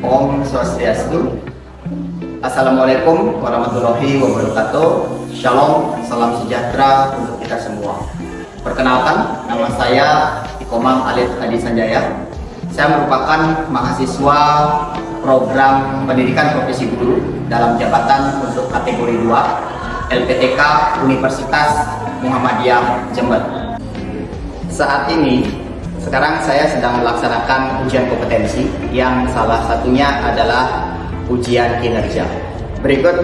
Om Swastiastu. Assalamualaikum warahmatullahi wabarakatuh. Shalom, salam sejahtera untuk kita semua. Perkenalkan, nama saya Ikomang Alif Hadi Sanjaya. Saya merupakan mahasiswa program pendidikan profesi guru dalam jabatan untuk kategori 2 LPTK Universitas Muhammadiyah Jember. Sekarang saya sedang melaksanakan ujian kompetensi yang salah satunya adalah ujian kinerja. Berikut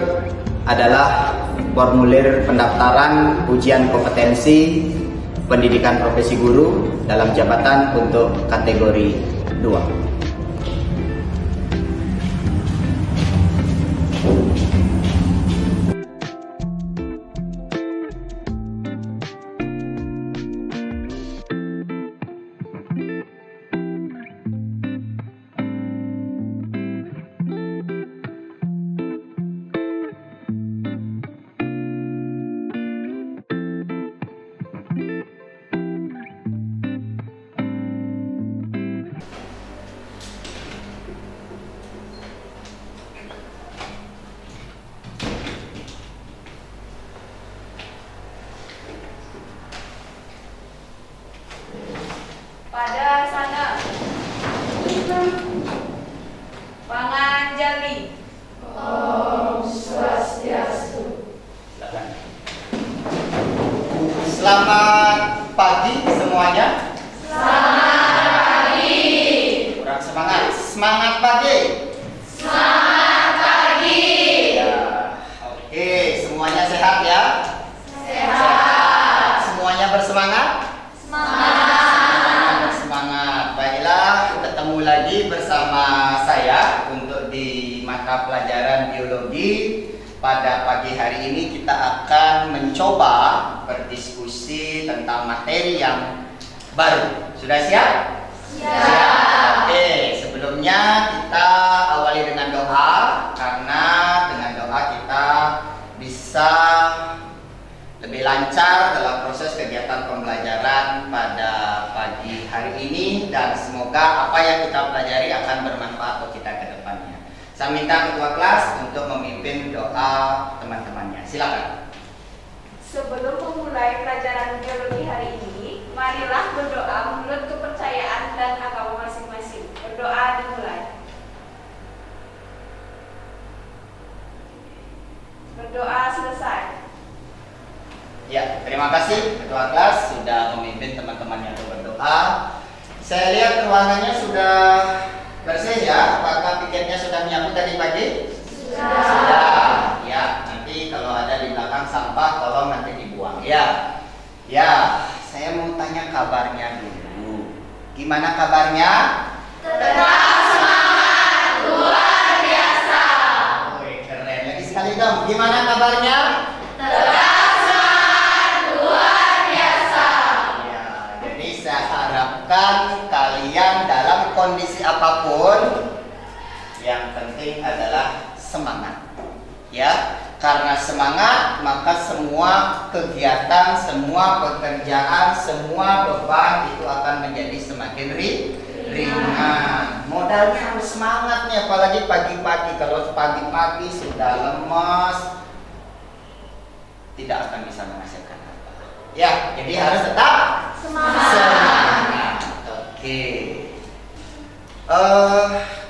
adalah formulir pendaftaran ujian kompetensi pendidikan profesi guru dalam jabatan untuk kategori 2. Pada sana Panganjali. Om Swastiastu. Selamat pagi semuanya. Selamat pagi. Kurang semangat. Semangat pagi. Selamat pagi. Ya, oke, semuanya sehat ya? Sehat. Semuanya bersemangat? Semangat. Bersemangat. Baiklah, ketemu lagi bersama saya untuk di mata pelajaran biologi. Pada pagi hari ini kita akan mencoba berdiskusi tentang materi yang baru. Sudah siap? Siap. Oke, sebelumnya kita awali dengan doa, karena dengan doa kita bisa lebih lancar dalam proses kegiatan pembelajaran pada pagi hari ini, dan semoga apa yang kita pelajari akan bermanfaat untuk kita ke depannya. Saya minta ketua kelas untuk memimpin doa teman-temannya. Silakan. Sebelum memulai pelajaran biologi hari ini, marilah berdoa menurut kepercayaan dan agama masing-masing. Berdoa dimulai. Berdoa selesai. Ya, terima kasih ketua kelas sudah memimpin teman-temannya untuk berdoa. Saya lihat ruangannya sudah bersih ya. Apakah pikirnya sudah menyapu tadi pagi? Sudah. Ya, nanti kalau ada di belakang sampah tolong nanti dibuang ya. Ya, saya mau tanya kabarnya dulu. Gimana kabarnya? Tetap semangat, luar biasa. Wih, keren. Lagi sekali dong. Gimana kabarnya? Tetap semangat, luar biasa. Ya, jadi saya harapkan kalian dalam kondisi apapun, yang penting adalah semangat. Ya, karena semangat maka semua kegiatan, semua pekerjaan, semua beban itu akan menjadi semakin ringan. Modalnya harus semangat nih, apalagi pagi-pagi. Kalau pagi-pagi sudah lemas, tidak akan bisa menghasilkan apa. Ya, jadi harus tetap semangat. Oke.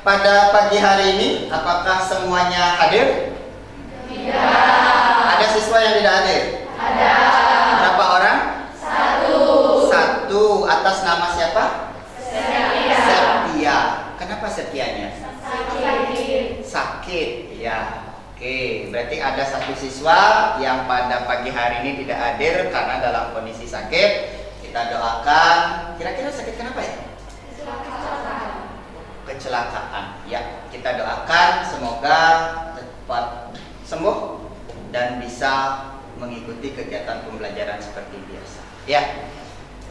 Pada pagi hari ini, apakah semuanya hadir? Tidak. Ada siswa yang tidak hadir? Ada. Berapa orang? Satu. Atas nama siapa? Setia. Setia. Kenapa Setianya? Sakit. Sakit. Ya. Oke, berarti ada satu siswa yang pada pagi hari ini tidak hadir karena dalam kondisi sakit. Kita doakan. Kira-kira sakit kenapa ya? Kecelakaan. Ya, kita doakan semoga cepat sembuh dan bisa mengikuti kegiatan pembelajaran seperti biasa. Ya.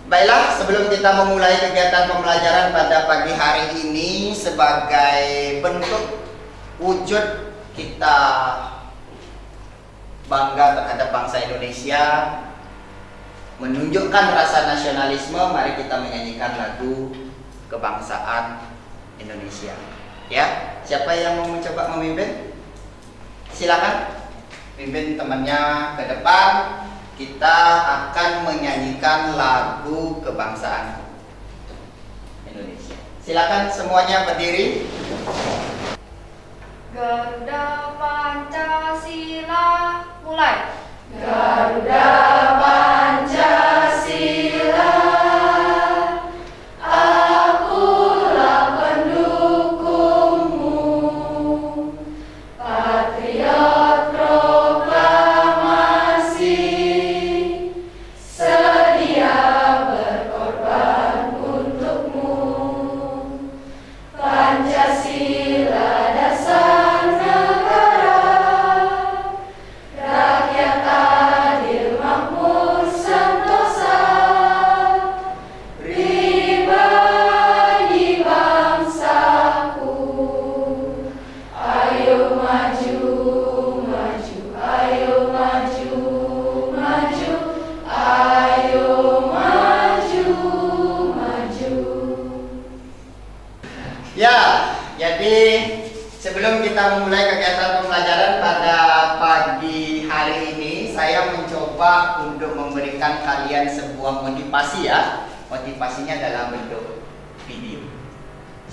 Baiklah, sebelum kita memulai kegiatan pembelajaran pada pagi hari ini, sebagai bentuk wujud kita bangga terhadap bangsa Indonesia, menunjukkan rasa nasionalisme, mari kita menyanyikan lagu kebangsaan Indonesia. Ya, siapa yang mau mencoba memimpin? Silakan pimpin temannya ke depan. Kita akan menyanyikan lagu kebangsaan Indonesia. Silakan semuanya berdiri. Garuda Pancasila, mulai. Garuda Pancasila, akulah pendukungmu, patriot proklamasi, sedia berkorban untukmu. Pancasila dasar negara, rakyat adil makmur sentosa, pribadi bangsaku. Ayo maju, maju, ayo maju, maju, ayo maju, maju. Ya, jadi sebelum kita memulai kegiatan pembelajaran pada pagi hari ini, saya mencoba untuk memberikan kalian sebuah motivasi ya. Motivasinya dalam bentuk video.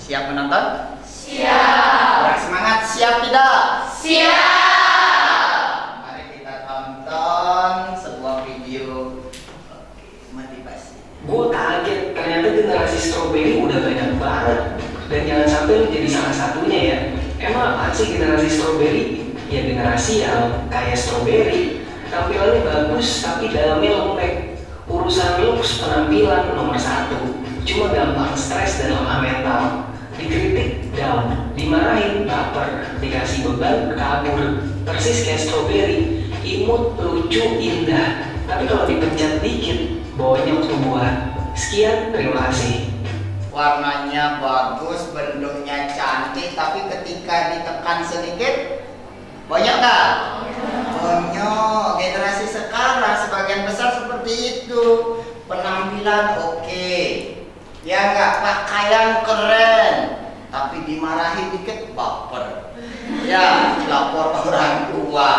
Siap menonton? Siap. Orang semangat, siap tidak? Siap. Mari kita tonton sebuah video. Oke, motivasi. Gue kaget, ternyata generasi strawberry udah banyak banget. Dan jangan sampai lu jadi salah satunya ya. Emang apa sih generasi strawberry? Ya generasi yang kayak strawberry, tampilannya bagus tapi dalamnya lembek. Urusan looks penampilan nomor 1, cuma gampang stres dan lemah mental. Dikritik down, dimarahin baper, dikasih beban kabur. Persis kayak strawberry, imut, lucu, indah. Tapi kalau dipencet dikit, bonyok tuh buah. Sekian, terima kasih. Warnanya bagus, bentuknya cantik, tapi ketika ditekan sedikit, banyak nggak? Banyak. Generasi sekarang sebagian besar seperti itu. Penampilan oke, ya nggak, pakaian keren, tapi dimarahi dikit baper. Ya, lapor orang tua.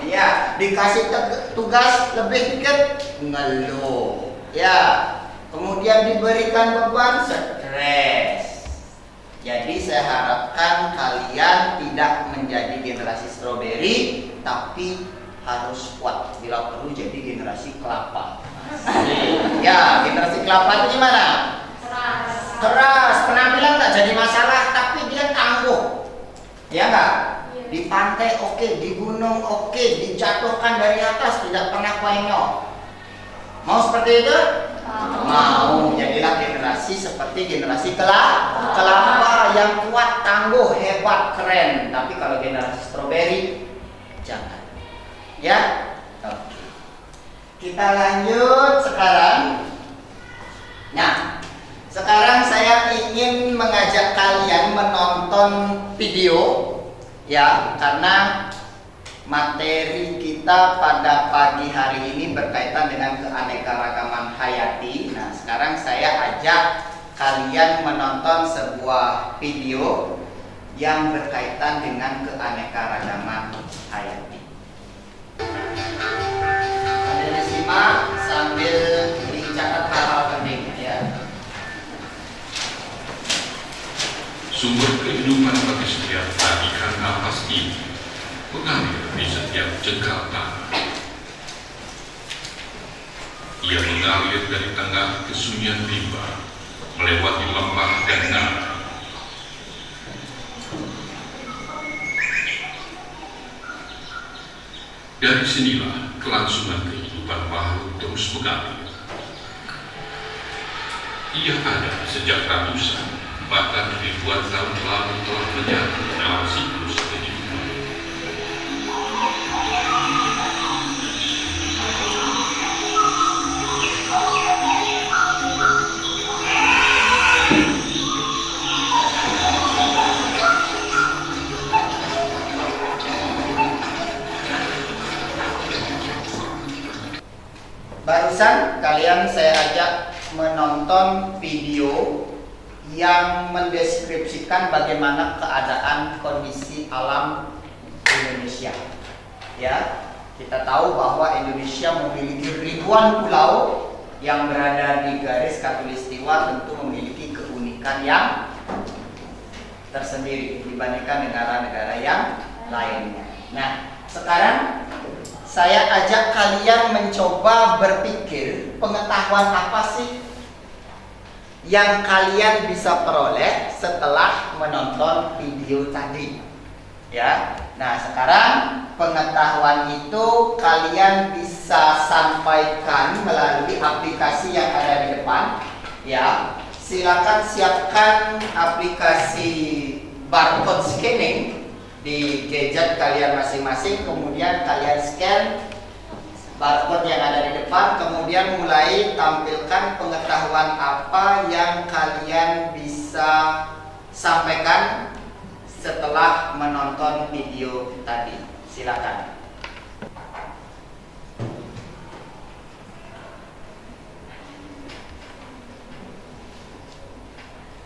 Ya, dikasih tugas lebih dikit ngeluh. Ya, kemudian diberikan beban stres. Jadi saya harapkan kalian tidak menjadi generasi strawberry, tapi harus kuat. Bila perlu jadi generasi kelapa. Ya, generasi kelapa itu gimana? Keras. Penampilan nggak jadi masalah, tapi dia tangguh. Ya nggak? Di pantai oke, di gunung oke, dijatuhkan dari atas tidak pernah penyok. Mau seperti itu? Mau. Jadilah generasi seperti generasi kelapa yang kuat, tangguh, hebat, keren. Tapi kalau generasi strawberry, jangan. Ya? Oke. Kita lanjut sekarang. Nah, sekarang saya ingin mengajak kalian menonton video, ya, karena materi kita pada pagi hari ini berkaitan dengan keanekaragaman hayati. Nah, sekarang saya ajak kalian menonton sebuah video yang berkaitan dengan keanekaragaman hayati. Kalian disimak sambil dicatat hal-hal penting ya. Sumber kehidupan bagi setiap tarikan nafas ini mengalir di setiap jengkal tanah. Ia mengalir dari tengah kesunyian rimba, melewati lembah dan nara. Dari sinilah kelangsungan kehidupan makhluk terus mengalir. Ia ada sejak ratusan, bahkan ribuan tahun lalu telah menyatu dalam siklus kehidupan. Barusan kalian saya ajak menonton video yang mendeskripsikan bagaimana keadaan kondisi alam Indonesia. Ya, kita tahu bahwa Indonesia memiliki ribuan pulau yang berada di garis khatulistiwa, tentu memiliki keunikan yang tersendiri dibandingkan negara-negara yang lainnya. Nah, sekarang saya ajak kalian mencoba berpikir pengetahuan apa sih yang kalian bisa peroleh setelah menonton video tadi. Ya. Nah, sekarang pengetahuan itu kalian bisa sampaikan melalui aplikasi yang ada di depan. Ya. Silakan siapkan aplikasi barcode scanning di gadget kalian masing-masing, kemudian kalian scan barcode yang ada di depan, kemudian mulai tampilkan pengetahuan apa yang kalian bisa sampaikan setelah menonton video tadi. Silakan.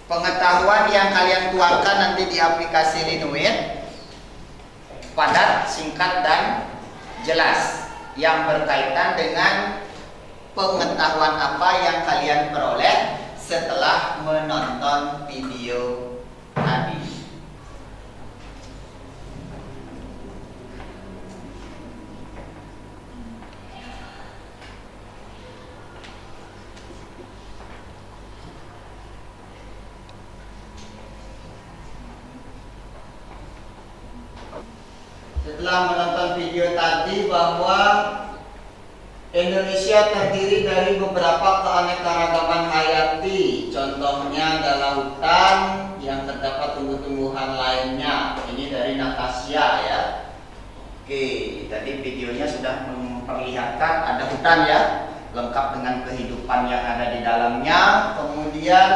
Pengetahuan yang kalian tuangkan nanti di aplikasi Linuit padat, singkat, dan jelas, yang berkaitan dengan pengetahuan apa yang kalian peroleh setelah menonton video tadi. Setelah menonton video tadi bahwa Indonesia terdiri dari beberapa keanekaragaman hayati. Contohnya adalah hutan yang terdapat tumbuh-tumbuhan lainnya. Ini dari Natasha ya. Oke, tadi videonya sudah memperlihatkan ada hutan ya, lengkap dengan kehidupan yang ada di dalamnya. Kemudian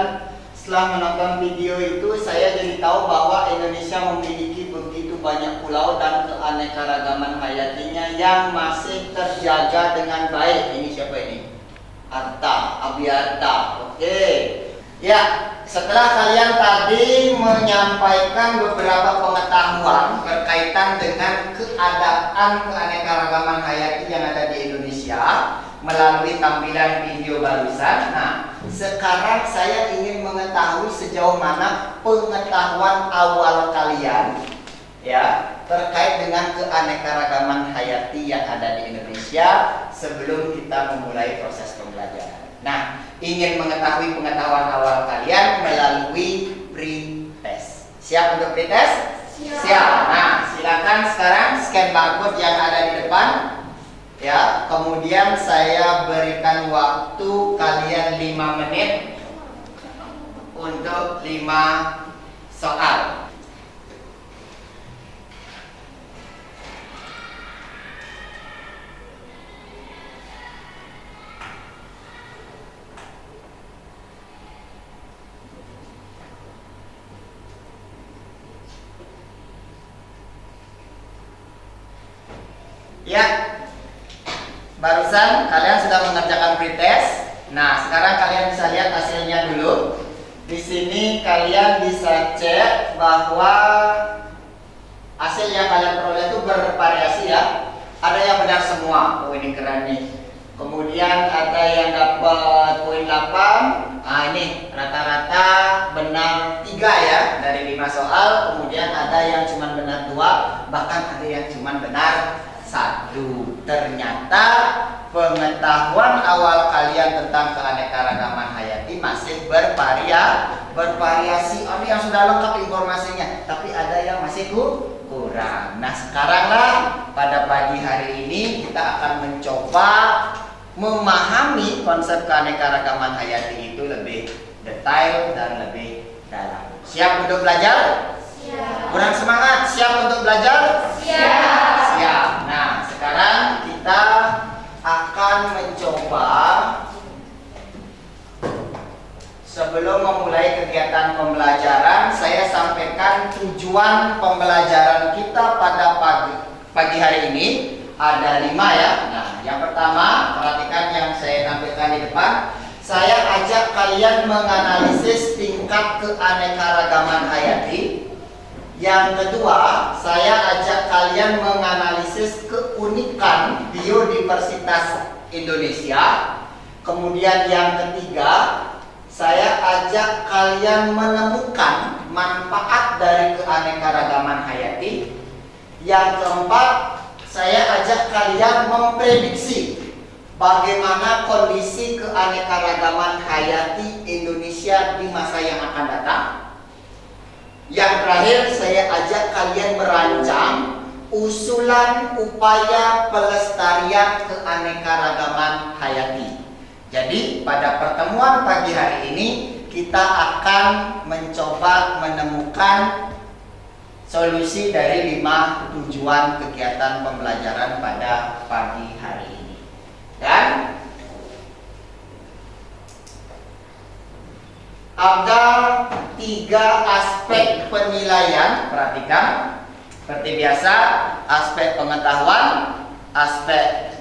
setelah menonton video itu saya jadi tahu bahwa Indonesia memiliki begitu banyak pulau dan keanekaragaman hayatinya yang masih terjaga dengan baik. Ini siapa ini? Arta, Abiarta. Oke. Ya, setelah kalian tadi menyampaikan beberapa pengetahuan berkaitan dengan keadaan keanekaragaman hayati yang ada di Indonesia melalui tampilan video barusan. Nah, sekarang saya ingin mengetahui sejauh mana pengetahuan awal kalian ya terkait dengan keanekaragaman hayati yang ada di Indonesia sebelum kita memulai proses pembelajaran. Nah, ingin mengetahui pengetahuan awal kalian melalui pretest. Siap untuk pretest? Siap. Nah, silakan sekarang scan barcode yang ada di depan. Ya, kemudian saya berikan waktu kalian 5 menit untuk 5 soal. Ya. Barusan kalian sudah mengerjakan pretest. Nah, sekarang kalian bisa lihat hasilnya dulu. Di sini kalian bisa cek bahwa hasil yang kalian peroleh itu bervariasi ya. Ada yang benar semua. Oh, ini keren nih. Kemudian ada yang dapat poin 8. Nah, ini rata-rata benar 3 ya dari 5 soal. Kemudian ada yang cuma benar 2, bahkan ada yang cuma benar 1. Ternyata pengetahuan awal kalian tentang keanekaragaman hayati masih bervariasi. Ada yang sudah lengkap informasinya, tapi ada yang masih kurang. Nah, sekaranglah pada pagi hari ini kita akan mencoba memahami konsep keanekaragaman hayati itu lebih detail dan lebih dalam. Siap untuk belajar? Siap. Kurang semangat? Siap untuk belajar? Siap. Siap. Nah, sekarang kita akan mencoba sebelum memulai kegiatan pembelajaran, saya sampaikan tujuan pembelajaran kita pada pagi hari ini. Ada 5 ya. Nah, yang pertama, perhatikan yang saya tampilkan di depan. Saya ajak kalian menganalisis tingkat tingkat keanekaragaman hayati. Yang kedua, saya ajak kalian menganalisis keunikan biodiversitas Indonesia. Kemudian yang ketiga, saya ajak kalian menemukan manfaat dari keanekaragaman hayati. Yang keempat, saya ajak kalian memprediksi bagaimana kondisi keanekaragaman hayati Indonesia di masa yang akan datang. Yang terakhir, saya ajak kalian merancang usulan upaya pelestarian keanekaragaman hayati. Jadi pada pertemuan pagi hari ini kita akan mencoba menemukan solusi dari 5 tujuan kegiatan pembelajaran pada pagi hari ini. Dan ada 3 aspek penilaian, perhatikan. Seperti biasa, aspek pengetahuan, aspek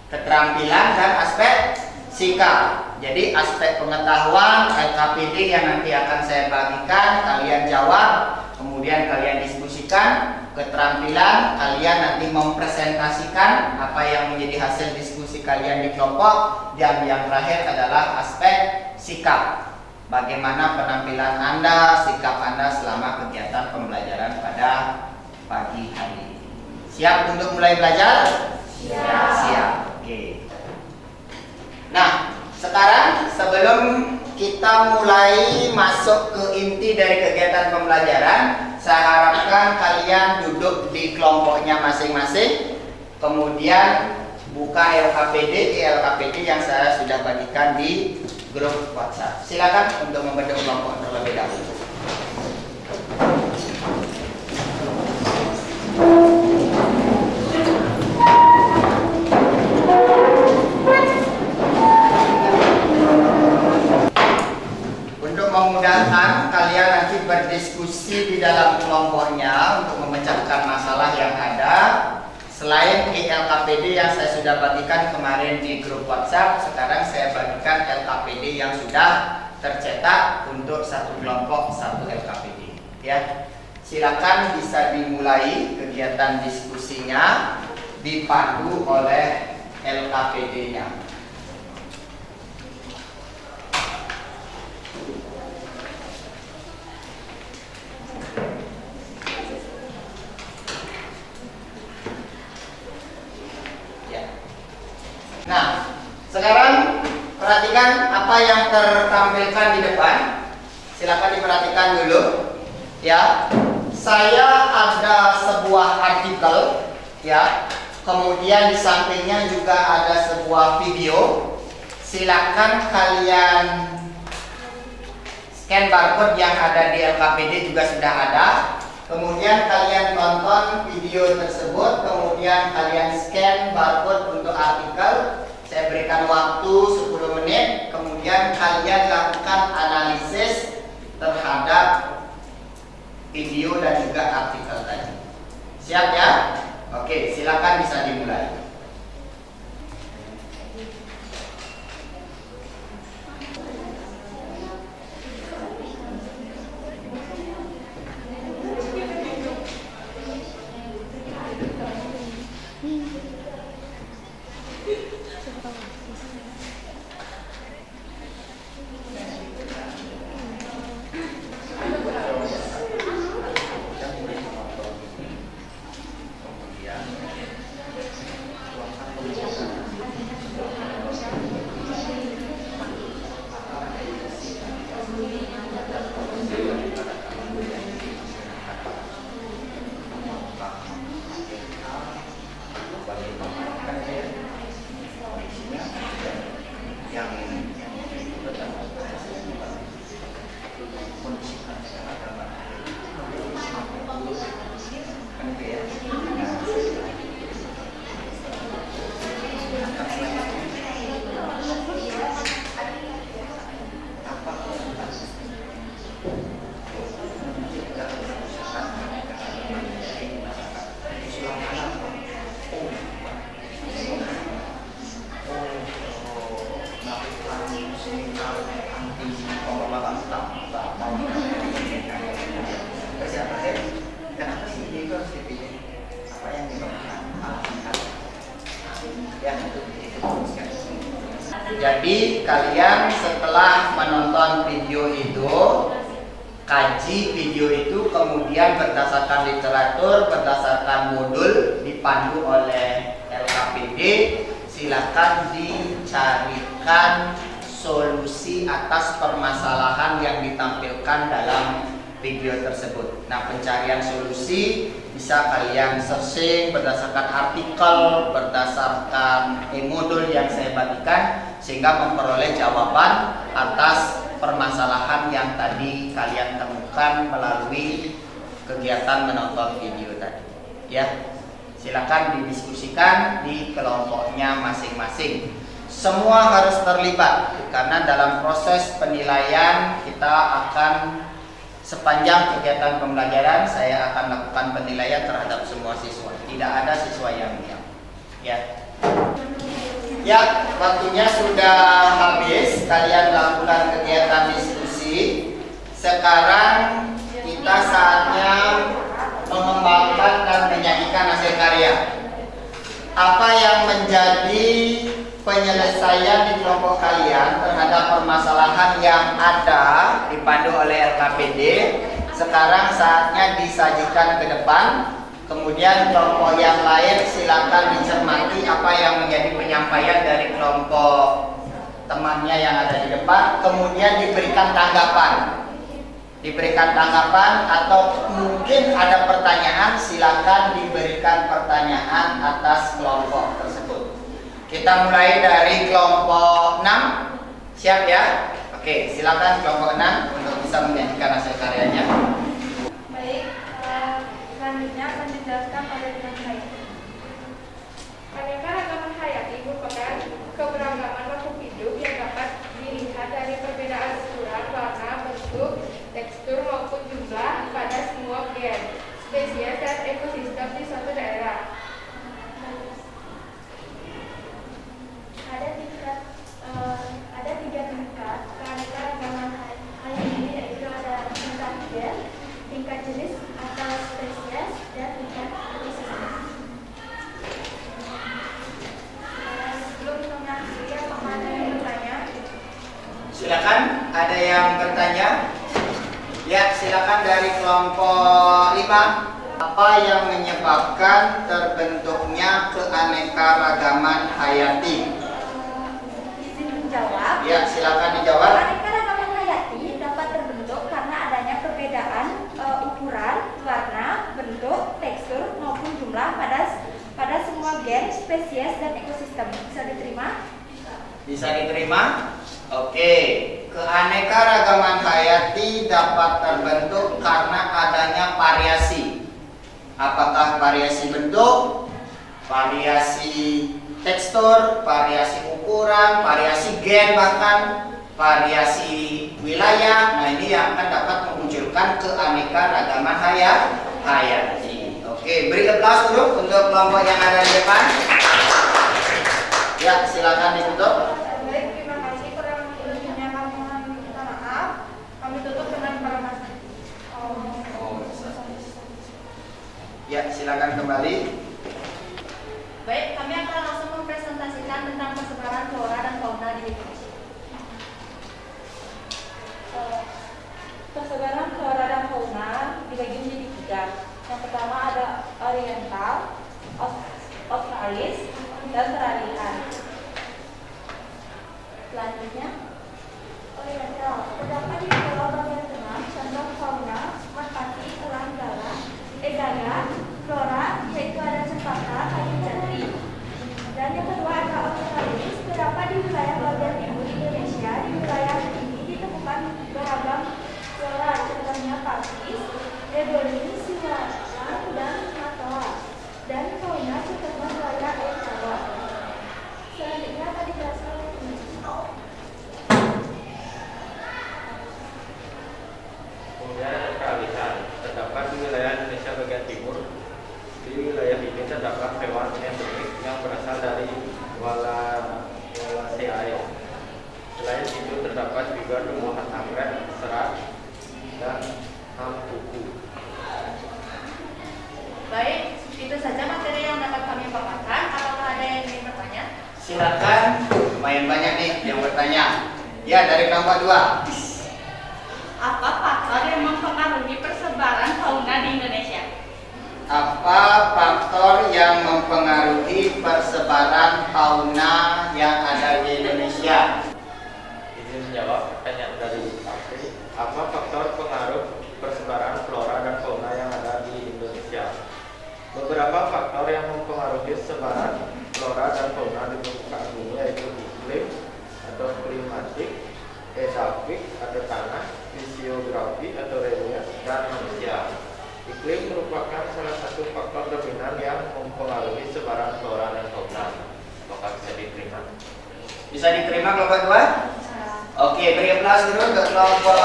keterampilan, dan aspek sikap. Jadi aspek pengetahuan LKPD yang nanti akan saya bagikan, kalian jawab, kemudian kalian diskusikan. Keterampilan, kalian nanti mempresentasikan apa yang menjadi hasil diskusi kalian di kelompok. Dan yang terakhir adalah aspek sikap. Bagaimana penampilan Anda, sikap Anda selama kegiatan pembelajaran pada pagi hari ini. Siap untuk mulai belajar? Siap. Siap. Oke. Nah, sekarang sebelum kita mulai masuk ke inti dari kegiatan pembelajaran, saya harapkan kalian duduk di kelompoknya masing-masing. Kemudian buka LKPD yang saya sudah bagikan di grup WhatsApp. Silakan untuk membentuk kelompok terlebih dahulu. Untuk memudahkan kalian nanti berdiskusi di dalam kelompoknya untuk memecahkan masalah yang ada, selain LKPD yang saya sudah bagikan kemarin di grup WhatsApp, sekarang saya bagikan LKPD yang sudah tercetak untuk satu kelompok, satu LKPD. Ya, silakan bisa dimulai kegiatan diskusinya dipandu oleh LKPD-nya. Nah, sekarang perhatikan apa yang tertampilkan di depan. Silakan diperhatikan dulu. Ya, saya ada sebuah artikel, ya. Kemudian di sampingnya juga ada sebuah video. Silakan kalian scan barcode yang ada di LKPD juga sudah ada. Kemudian kalian tonton video tersebut, kemudian kalian scan barcode untuk artikel. Saya berikan waktu 10 menit, kemudian kalian lakukan analisis terhadap video dan juga artikel tadi. Siap ya? Oke, silakan bisa dimulai. Jadi kalian setelah menonton video itu, kaji video itu, kemudian berdasarkan literatur, berdasarkan modul dipandu oleh LKPD, silakan dicarikan solusi atas permasalahan yang ditampilkan dalam video tersebut. Nah, pencarian solusi bisa kalian searching berdasarkan artikel, berdasarkan modul yang saya bagikan, sehingga memperoleh jawaban atas permasalahan yang tadi kalian temukan melalui kegiatan menonton video tadi. Ya, silakan didiskusikan di kelompoknya masing-masing. Semua harus terlibat karena dalam proses penilaian kita akan sepanjang kegiatan pembelajaran saya akan lakukan penilaian terhadap semua siswa. Tidak ada siswa yang diam. Ya. Ya, waktunya sudah habis. Kalian lakukan kegiatan diskusi. Sekarang kita saatnya mengembangkan dan menyanyikan hasil karya. Apa yang menjadi penyelesaian di kelompok kalian terhadap permasalahan yang ada dipandu oleh LKPD sekarang saatnya disajikan ke depan. Kemudian kelompok yang lain silakan dicermati apa yang menjadi penyampaian dari kelompok temannya yang ada di depan, kemudian diberikan tanggapan. Diberikan tanggapan atau mungkin ada pertanyaan, silakan diberikan pertanyaan atas kelompok tersebut. Kita mulai dari kelompok 6. Siap ya? Oke, silakan kelompok 6 untuk bisa menyajikan hasil karyanya. Baik, selanjutnya akan dijelaskan oleh teman saya. Keanekaragaman hayati merupakan keberagaman makhluk hidup yang dapat dilihat dari perbedaan ukuran, warna, bentuk, tekstur maupun jumlah pada semua gen, spesies dan ekosistem di suatu daerah. Ada tiga tingkat keanekaragaman hayati, yaitu ada tingkat gen, tingkat jenis atau spesies, dan tingkat ekosistem. Sebelum mengakhiri, apakah ada yang bertanya? Silakan, ada yang bertanya? Ya, silakan dari kelompok 5. Apa yang menyebabkan terbentuknya keanekaragaman hayati? Menjawab. Ya, silakan dijawab. Keanekaragaman hayati dapat terbentuk karena adanya perbedaan ukuran, warna, bentuk, tekstur maupun jumlah pada semua gen, spesies, dan ekosistem. Bisa diterima? Bisa diterima? Oke. Keanekaragaman hayati dapat terbentuk karena adanya variasi. Apakah variasi bentuk, variasi tekstur, variasi ukuran, variasi gen, bahkan variasi wilayah. Nah, ini yang akan dapat memunculkan keanekaragaman hayati. Oke, beri aplaus dulu untuk kelompok yang ada di depan. Ya, silakan ditutup. Baik, terima kasih. Kurang lebihnya kami mohon minta maaf. Kami tutup dengan paragraf. Ya, silakan kembali. Baik, kami akan langsung mempresentasikan tentang persebaran flora dan fauna di Indonesia. Persebaran flora dan fauna dibagi menjadi 3. Yang pertama ada oriental, australis, dan peralihan. Selanjutnya, oriental terdapat di pulau bagian tengah, contoh fauna, merpati, elang gala, edaga, flora, yaitu ada cempaka, kayu jati. Dan yang kedua adalah australis, terdapat di wilayah bagian timur Indonesia. Di wilayah ini ditemukan beragam flora, contohnya pakis, ebony, siwara, dan matoa. Dan fauna contohnya buaya air tawar. Selanjutnya akan dijelaskan oleh Kemudian ada peralihan, terdapat di wilayah Indonesia bagian timur. Di wilayah ini terdapat hewan endemik yang berasal dari Wallacea. Selain itu terdapat juga tumbuhan anggrek, serat, dan hampuku. Baik, itu saja materi yang dapat kami paparkan. Apakah ada yang ingin bertanya? Silakan. Lumayan banyak nih yang kelompok 2. Apa faktor yang mempengaruhi persebaran fauna di Indonesia? Apa faktor yang mempengaruhi persebaran fauna yang ada di Indonesia? Izin menjawab pertanyaan dari Afri. Apa faktor pengaruh persebaran flora dan fauna yang ada di Indonesia? Beberapa faktor yang mempengaruhi sebaran flora dan fauna di permukaan bumi yaitu iklim atau klimatik, edafik atau tanah, fisiografi atau relief, dan manusia. Iklim merupakan salah satu faktor dominan yang mempengaruhi sebaran flora dan fauna. Apakah bisa diterima? Bisa diterima kelompok 2? Oke, beri aplaus dulu untuk kelompok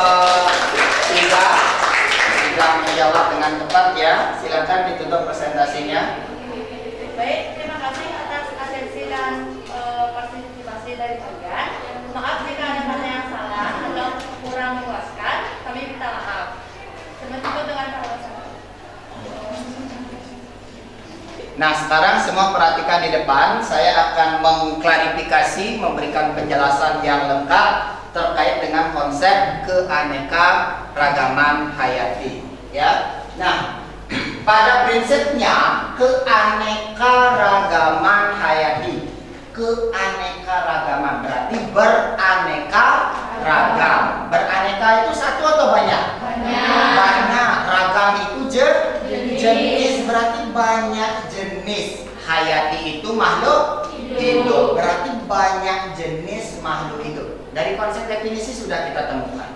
3. Sudah menjawab dengan tepat ya. Silakan ditutup presentasinya. Baik, terima kasih atas atensi dan partisipasi dari kalian. Maaf jika ada kata yang salah atau kurang memuaskan, kami minta maaf. Sampai jumpa dengan para Nah, sekarang semua perhatikan di depan. Saya akan mengklarifikasi, memberikan penjelasan yang lengkap terkait dengan konsep keanekaragaman hayati. Ya. Nah, pada prinsipnya keanekaragaman hayati, keanekaragaman berarti beraneka ragam. Beraneka itu satu atau banyak? Banyak. Ragam itu jenis, berarti banyak jenis. Hayati itu makhluk hidup, berarti banyak jenis makhluk hidup. Dari konsep definisi sudah kita temukan.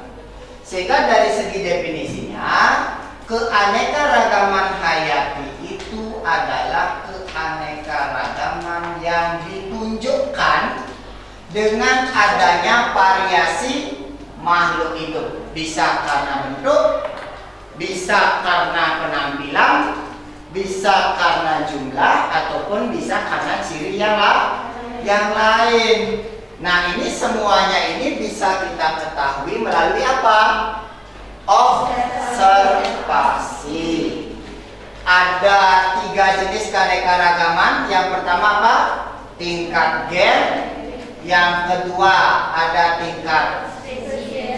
Sehingga dari segi definisinya, keanekaragaman hayati itu adalah keanekaragaman yang ditunjukkan dengan adanya variasi makhluk hidup. Bisa karena bentuk, bisa karena penampilan, bisa karena jumlah, ataupun bisa karena ciri yang lain. Nah, ini semuanya ini bisa kita ketahui melalui apa? Observasi. Ada 3 jenis keanekaragaman. Yang pertama apa? Tingkat gen. Yang kedua ada tingkat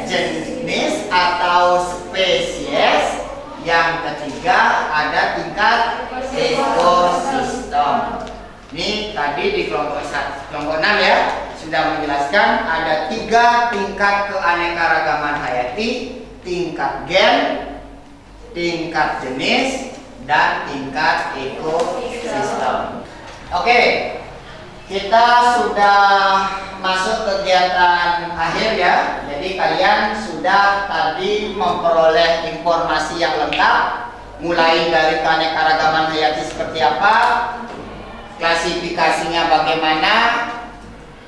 jenis atau spesies. Yang ketiga ada tingkat ekosistem. Ini tadi di kelompok 6 ya sudah menjelaskan ada 3 tingkat keanekaragaman hayati: tingkat gen, tingkat jenis, dan tingkat ekosistem. Oke, kita sudah masuk kegiatan akhir ya. Jadi kalian sudah tadi memperoleh informasi yang lengkap, mulai dari keanekaragaman hayati seperti apa, klasifikasinya bagaimana,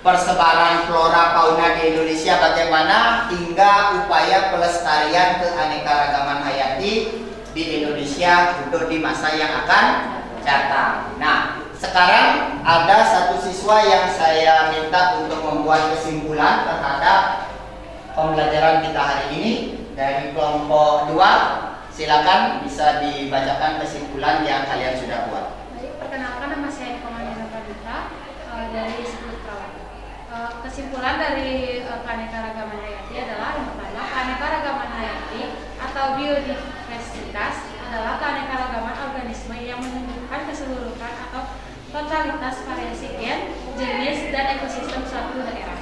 persebaran flora fauna di Indonesia bagaimana, hingga upaya pelestarian keanekaragaman hayati di Indonesia untuk di masa yang akan datang. Nah, sekarang ada satu siswa yang saya minta untuk membuat kesimpulan terhadap pembelajaran kita hari ini dari kelompok 2. Silakan bisa dibacakan kesimpulan yang kalian sudah buat. Baik, perkenalkan nama saya Komandana Pradita dari Institut Perawat. Kesimpulan dari keanekaragaman hayati adalah yang pertama, keanekaragaman hayati atau biodiversitas adalah keanekaragaman organisme yang menunjukkan keseluruhan atau totalitas variasi gen, jenis, dan ekosistem suatu daerah.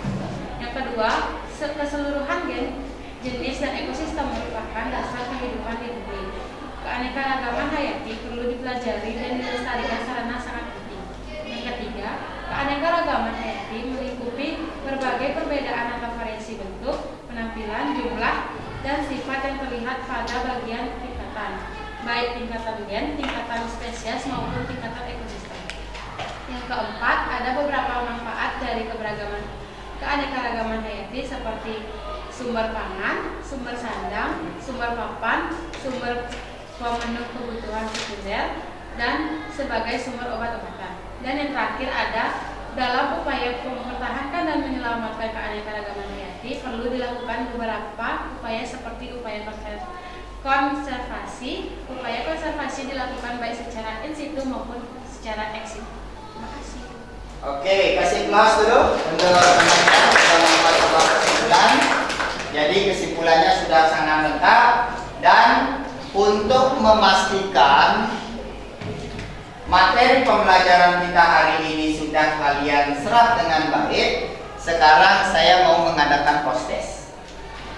Yang kedua, keseluruhan gen, jenis, dan ekosistem merupakan dasar kehidupan di bumi. Keanekaragaman hayati perlu dipelajari dan dilestarikan karena sangat penting. Yang ketiga, keanekaragaman hayati melingkupi berbagai perbedaan atau variasi bentuk, penampilan, jumlah, dan sifat yang terlihat pada bagian tingkatan, baik tingkatan gen, tingkatan spesies, maupun tingkatan ekosistem. Yang keempat, ada beberapa manfaat dari keberagaman keanekaragaman hayati seperti sumber pangan, sumber sandang, sumber papan, sumber pemenuh kebutuhan sekunder, dan sebagai sumber obat-obatan. Dan yang terakhir ada dalam upaya mempertahankan dan menyelamatkan keanekaragaman hayati perlu dilakukan beberapa upaya seperti upaya konservasi. Upaya konservasi dilakukan baik secara in situ maupun secara ex situ. Terima kasih. Oke, kasih kelas dulu untuk teman-teman yang membuat sebuah kesimpulan. Jadi kesimpulannya sudah sangat lengkap. Dan untuk memastikan materi pembelajaran kita hari ini sudah kalian serap dengan baik, sekarang saya mau mengadakan post test.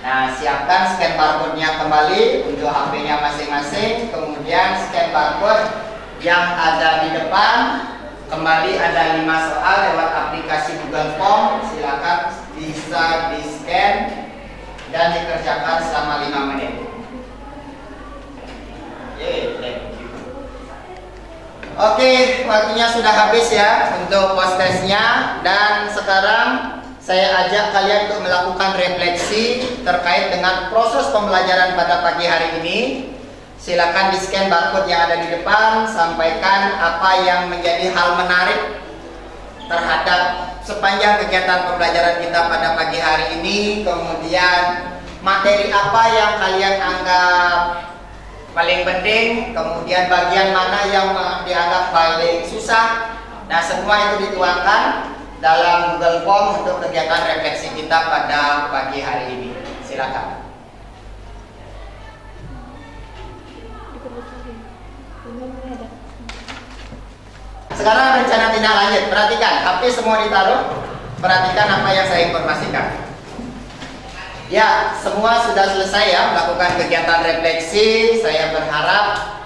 Nah, siapkan scan barcode-nya kembali untuk HP-nya masing-masing. Kemudian scan barcode yang ada di depan. Kembali ada 5 soal lewat aplikasi Google Form. Silakan bisa di-scan dan dikerjakan selama 5 menit. Oke, waktunya sudah habis ya untuk post testnya. Dan sekarang saya ajak kalian untuk melakukan refleksi terkait dengan proses pembelajaran pada pagi hari ini. Silakan di-scan barcode yang ada di depan, sampaikan apa yang menjadi hal menarik terhadap sepanjang kegiatan pembelajaran kita pada pagi hari ini. Kemudian materi apa yang kalian anggap paling penting, kemudian bagian mana yang dianggap paling susah. Nah, semua itu dituangkan dalam Google Form untuk kegiatan refleksi kita pada pagi hari ini. Silakan. Sekarang rencana tindak lanjut. Perhatikan, HP semua ditaruh. Perhatikan apa yang saya informasikan. Ya, semua sudah selesai ya melakukan kegiatan refleksi. Saya berharap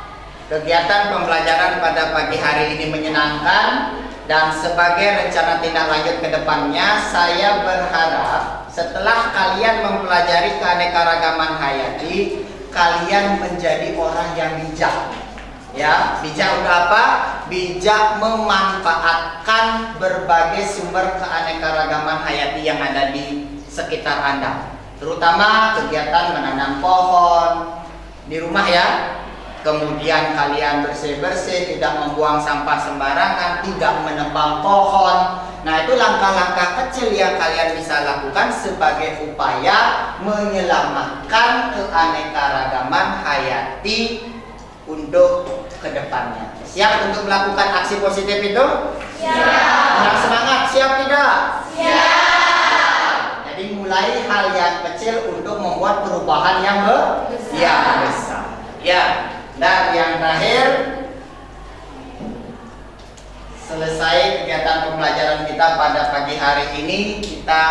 kegiatan pembelajaran pada pagi hari ini menyenangkan. Dan sebagai rencana tindak lanjut ke depannya, saya berharap setelah kalian mempelajari keanekaragaman hayati, kalian menjadi orang yang bijak. Ya, bijak untuk apa? Bijak memanfaatkan berbagai sumber keanekaragaman hayati yang ada di sekitar Anda. Terutama kegiatan menanam pohon di rumah ya. Kemudian kalian bersih-bersih, tidak membuang sampah sembarangan, tidak menebang pohon. Nah, itu langkah-langkah kecil yang kalian bisa lakukan sebagai upaya menyelamatkan keanekaragaman hayati untuk kedepannya. Siap untuk melakukan aksi positif itu? Siap. Orang semangat, siap tidak? Siap. Jadi mulai hal yang kecil untuk membuat perubahan yang besar. Ya. Dan yang terakhir, selesai kegiatan pembelajaran kita pada pagi hari ini, kita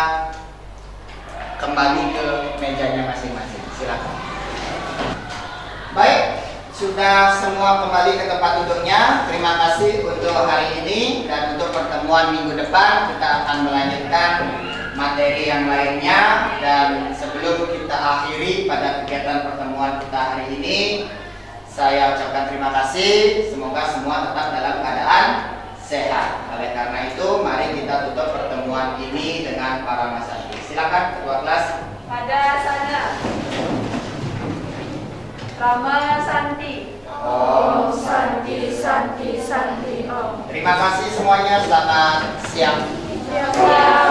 kembali ke mejanya masing-masing. Silakan. Baik, sudah semua kembali ke tempat duduknya. Terima kasih untuk hari ini, dan untuk pertemuan minggu depan kita akan melanjutkan materi yang lainnya. Dan sebelum kita akhiri pada kegiatan pertemuan kita hari ini, saya ucapkan terima kasih. Semoga semua tetap dalam keadaan sehat. Oleh karena itu, mari kita tutup pertemuan ini dengan para masantri. Silakan ketua kelas. Pada sana. Rama Santi. Om Santi Santi Santi Om. Terima kasih semuanya. Selamat siang. Siapa?